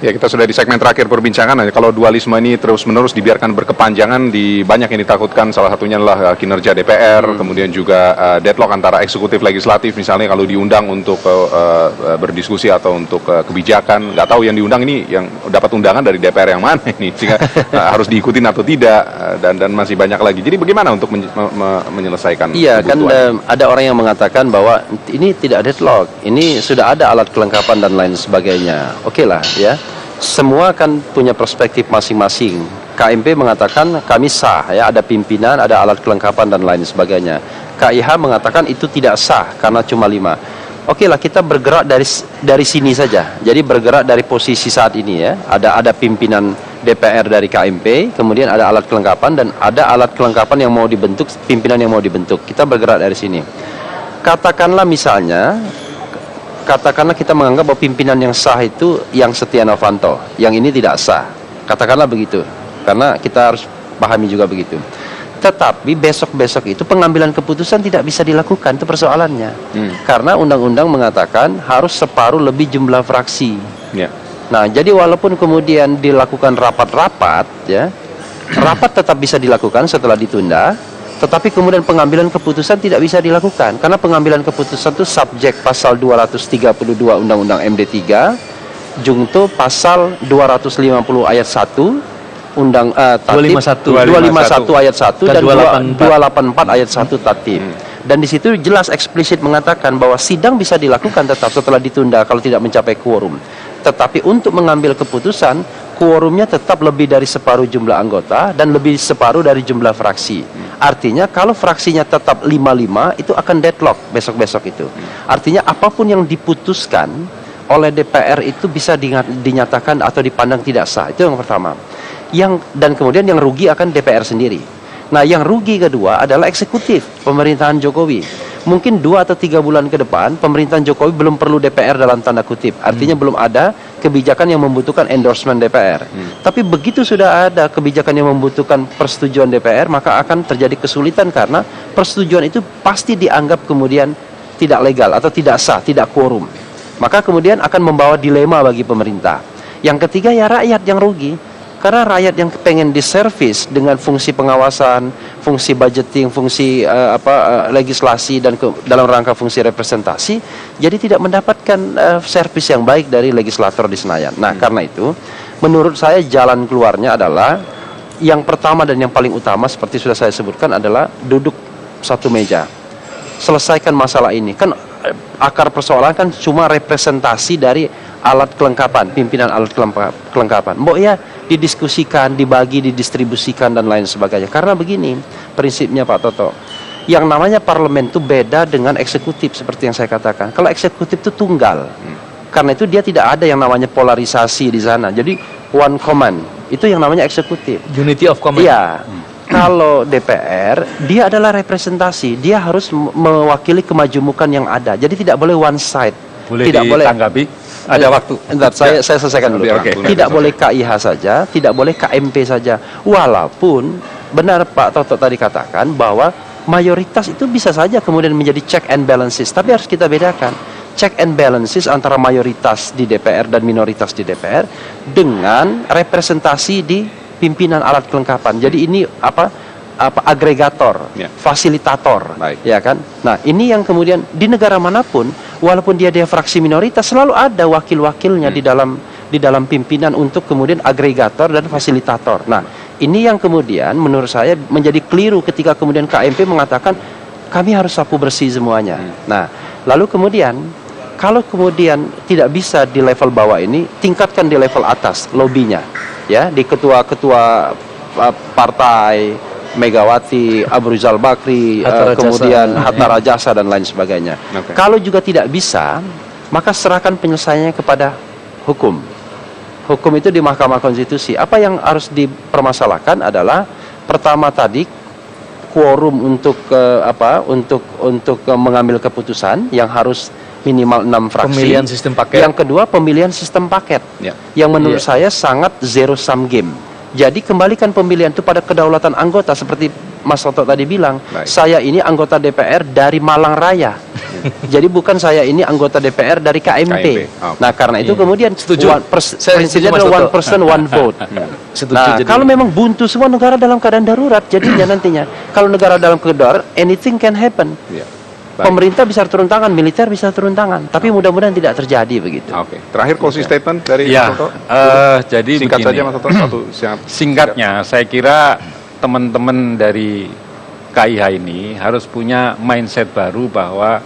Ya, kita sudah di segmen terakhir perbincangan. Kalau dualisme ini terus-menerus dibiarkan berkepanjangan, banyak yang ditakutkan. Salah satunya adalah kinerja DPR, kemudian juga deadlock antara eksekutif legislatif. Misalnya kalau diundang untuk berdiskusi atau untuk kebijakan, nggak tahu yang diundang ini yang dapat undangan dari DPR yang mana ini, sehingga harus diikutin atau tidak, dan masih banyak lagi. Jadi bagaimana untuk menyelesaikan? Iya, kan ada orang yang mengatakan bahwa ini tidak deadlock, ini sudah ada alat kelengkapan dan lain sebagainya. Oke lah ya. Semua kan punya perspektif masing-masing. KMP mengatakan kami sah, ya, ada pimpinan, ada alat kelengkapan dan lain sebagainya. KIH mengatakan itu tidak sah karena cuma 5. Oke lah, kita bergerak dari sini saja. Jadi bergerak dari posisi saat ini ya. Ada pimpinan DPR dari KMP, kemudian ada alat kelengkapan dan ada alat kelengkapan yang mau dibentuk, pimpinan yang mau dibentuk. Kita bergerak dari sini. Katakanlah misalnya, katakanlah kita menganggap bahwa pimpinan yang sah itu yang Setia Novanto, yang ini tidak sah. Katakanlah begitu, karena kita harus pahami juga begitu. Tetapi besok-besok itu pengambilan keputusan tidak bisa dilakukan, itu persoalannya. Karena undang-undang mengatakan harus separuh lebih jumlah fraksi. Nah, jadi walaupun kemudian dilakukan rapat-rapat, ya, rapat tetap bisa dilakukan setelah ditunda. Tetapi kemudian pengambilan keputusan tidak bisa dilakukan karena pengambilan keputusan itu subjek pasal 232 Undang-Undang MD3, jungto pasal 250 ayat 1 Undang Tatib 251 ayat 1 dan 284 ayat 1 Tatib. Dan di situ jelas eksplisit mengatakan bahwa sidang bisa dilakukan tetap setelah ditunda kalau tidak mencapai quorum. Tetapi untuk mengambil keputusan, quorumnya tetap lebih dari separuh jumlah anggota dan lebih separuh dari jumlah fraksi. Artinya kalau fraksinya tetap 55 itu akan deadlock besok-besok itu. Artinya apapun yang diputuskan oleh DPR itu bisa dinyatakan atau dipandang tidak sah. Itu yang pertama. Dan kemudian yang rugi akan DPR sendiri. Nah, yang rugi kedua adalah eksekutif pemerintahan Jokowi. Mungkin 2 atau 3 bulan ke depan pemerintahan Jokowi belum perlu DPR dalam tanda kutip. Artinya belum ada kebijakan yang membutuhkan endorsement DPR. Tapi begitu sudah ada kebijakan yang membutuhkan persetujuan DPR, maka akan terjadi kesulitan karena persetujuan itu pasti dianggap kemudian tidak legal atau tidak sah, tidak quorum. Maka kemudian akan membawa dilema bagi pemerintah. Yang ketiga ya rakyat yang rugi. Karena rakyat yang pengen diservis dengan fungsi pengawasan, fungsi budgeting, fungsi legislasi dan dalam rangka fungsi representasi, jadi tidak mendapatkan servis yang baik dari legislator di Senayan. Nah, karena itu, menurut saya jalan keluarnya adalah yang pertama dan yang paling utama seperti sudah saya sebutkan adalah duduk satu meja, selesaikan masalah ini. Kan akar persoalan kan cuma representasi dari alat kelengkapan, pimpinan alat kelengkapan. Mbok ya didiskusikan, dibagi, didistribusikan dan lain sebagainya. Karena begini prinsipnya Pak Toto, yang namanya parlemen itu beda dengan eksekutif seperti yang saya katakan. Kalau eksekutif itu tunggal, karena itu dia tidak ada yang namanya polarisasi di sana. Jadi one command, itu yang namanya eksekutif. Unity of command. Iya. Kalau DPR, dia adalah representasi, dia harus mewakili kemajemukan yang ada. Jadi tidak boleh one side. Tidak boleh tanggapi. Ada waktu. Entar, saya selesaikan dulu. Tidak boleh KIH saja, tidak boleh KMP saja. Walaupun benar Pak Toto tadi katakan bahwa mayoritas itu bisa saja kemudian menjadi check and balances. Tapi harus kita bedakan check and balances antara mayoritas di DPR dan minoritas di DPR dengan representasi di pimpinan alat kelengkapan. Jadi ini agregator, fasilitator, ya kan? Nah, ini yang kemudian di negara manapun, walaupun dia fraksi minoritas, selalu ada wakil-wakilnya di dalam pimpinan untuk kemudian agregator dan fasilitator. Nah, ini yang kemudian menurut saya menjadi keliru ketika kemudian KMP mengatakan kami harus sapu bersih semuanya. Nah, lalu kemudian kalau kemudian tidak bisa di level bawah ini, tingkatkan di level atas lobbynya, ya, di ketua-ketua partai. Megawati, Abu Rizal Bakri, kemudian Hatta Rajasa dan lain sebagainya. Kalau juga tidak bisa, maka serahkan penyelesaiannya kepada hukum. Hukum itu di Mahkamah Konstitusi. Apa yang harus dipermasalahkan adalah pertama tadi quorum untuk mengambil keputusan yang harus minimal 6 fraksi. Pemilihan sistem paket. Yang kedua pemilihan sistem paket. Yang menurut saya sangat zero sum game. Jadi kembalikan pemilihan itu pada kedaulatan anggota seperti Mas Toto tadi bilang. Saya ini anggota DPR dari Malang Raya. Jadi bukan saya ini anggota DPR dari KMP. Oh. Nah karena itu kemudian Setuju. prinsipnya adalah one person one vote. Setuju. Nah Jadi- kalau memang buntu semua negara dalam keadaan darurat jadinya nantinya. Kalau negara dalam keadaan darurat, anything can happen. Iya. Baik. Pemerintah bisa turun tangan, militer bisa turun tangan. Tapi mudah-mudahan tidak terjadi begitu. Oke. Terakhir closing statement dari Ya, Mas Toto. jadi Singkat begini. saja Mas Toto, satu siap. Singkatnya, saya kira teman-teman dari KIH ini harus punya mindset baru bahwa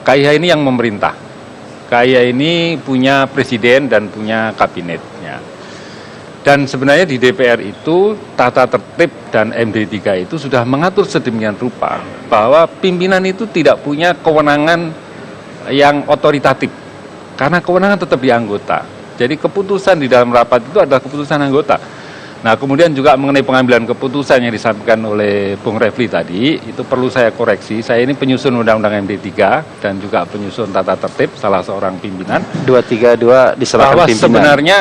KIH ini yang memerintah. KIH ini punya presiden dan punya kabinetnya. Dan sebenarnya di DPR itu tata tertib dan MD3 itu sudah mengatur sedemikian rupa bahwa pimpinan itu tidak punya kewenangan yang otoritatif karena kewenangan tetap di anggota. Jadi keputusan di dalam rapat itu adalah keputusan anggota. Nah kemudian juga mengenai pengambilan keputusan yang disampaikan oleh Bung Refli tadi, itu perlu saya koreksi. Saya ini penyusun Undang-Undang MD3 dan juga penyusun tata tertib salah seorang pimpinan. 232 diserahkan Bahwa pimpinan. sebenarnya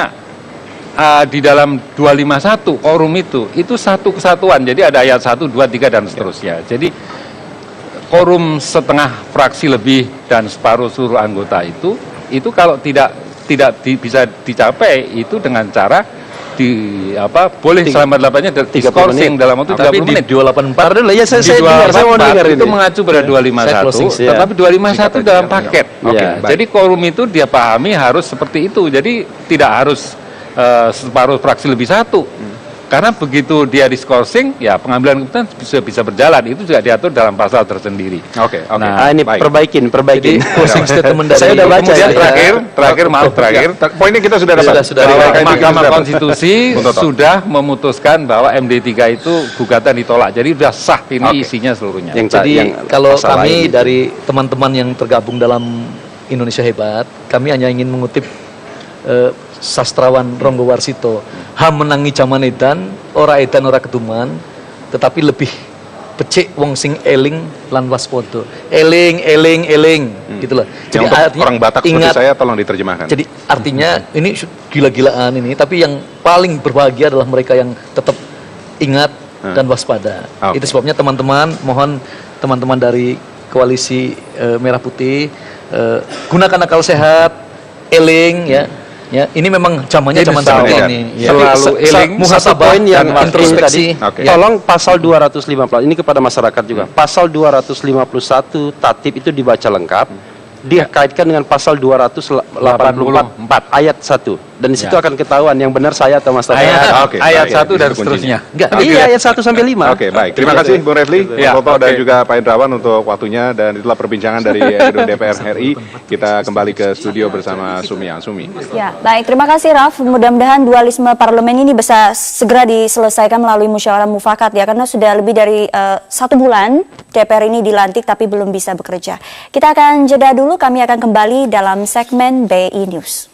di dalam 251 quorum itu satu kesatuan. Jadi ada ayat 1, 2, 3 dan seterusnya. Jadi quorum setengah fraksi lebih dan separuh seluruh anggota itu kalau tidak bisa dicapai itu dengan cara boleh selama 8-nya diskorsing dalam waktu 30 Tapi di menit. 284 Ntar dulu ya saya dengar, saya mau dengar itu ini. mengacu pada Saya closing, 251, ya. tetapi 251 dalam Singkat aja. paket. Oke, Ya, baik. jadi quorum itu dia pahami harus seperti itu. Jadi tidak harus separuh fraksi lebih satu. Karena begitu dia diskorsing, ya pengambilan keputusan bisa berjalan. Itu juga diatur dalam pasal tersendiri. Oke, oke. Nah, Ini Baik. perbaikin. Jadi closing statement dari Saya udah baca Kemudian ya. terakhir Ya, poinnya kita sudah dapat. Sudah bahwa Kita Mahkamah sudah dapat. Konstitusi Bung Toto. sudah memutuskan bahwa MD3 itu gugatan ditolak. Jadi sudah sah ini Oke. isinya seluruhnya. Jadi yang kalau pasal kami lain. dari teman-teman yang tergabung dalam Indonesia Hebat, kami hanya ingin mengutip sastrawan Ronggo Warsito, ham menangi zaman edan, ora edan ora keduman, tetapi lebih becik wong sing eling lan waspada. Eling, gitu loh. Yang untuk orang Batak seperti saya tolong diterjemahkan. Jadi artinya ini gila-gilaan ini, tapi yang paling berbahagia adalah mereka yang tetap ingat dan waspada. Oke. Itu sebabnya teman-teman, mohon teman-teman dari Koalisi Merah Putih gunakan akal sehat, eling ya. Ya, ini memang zamannya zaman seperti zamannya. ini. Selalu eling. Muhasabah poin yang dan penting introspeksi. tadi, Oke. tolong pasal 250 ini kepada masyarakat juga. Pasal 251 tatib itu dibaca lengkap, dikaitkan dengan pasal 284 ayat 1 dan di situ Ya. akan ketahuan yang benar saya atau Mas Toto. Oke, ayat baik. 1 dan Itu kuncinya. seterusnya. Enggak, Iya ayat 1 sampai 5. Oke, baik. Terima kasih Bung Refli, Bung Ya, Toto dan oke. juga Pak Indrawan untuk waktunya dan itulah perbincangan dari gedung DPR RI. Kita kembali ke studio bersama Sumi Sumi. Ya, baik. Terima kasih, Raf. Mudah-mudahan dualisme parlemen ini bisa segera diselesaikan melalui musyawarah mufakat ya, karena sudah lebih dari 1 bulan DPR ini dilantik tapi belum bisa bekerja. Kita akan jeda dulu. Kami akan kembali dalam segmen BI News.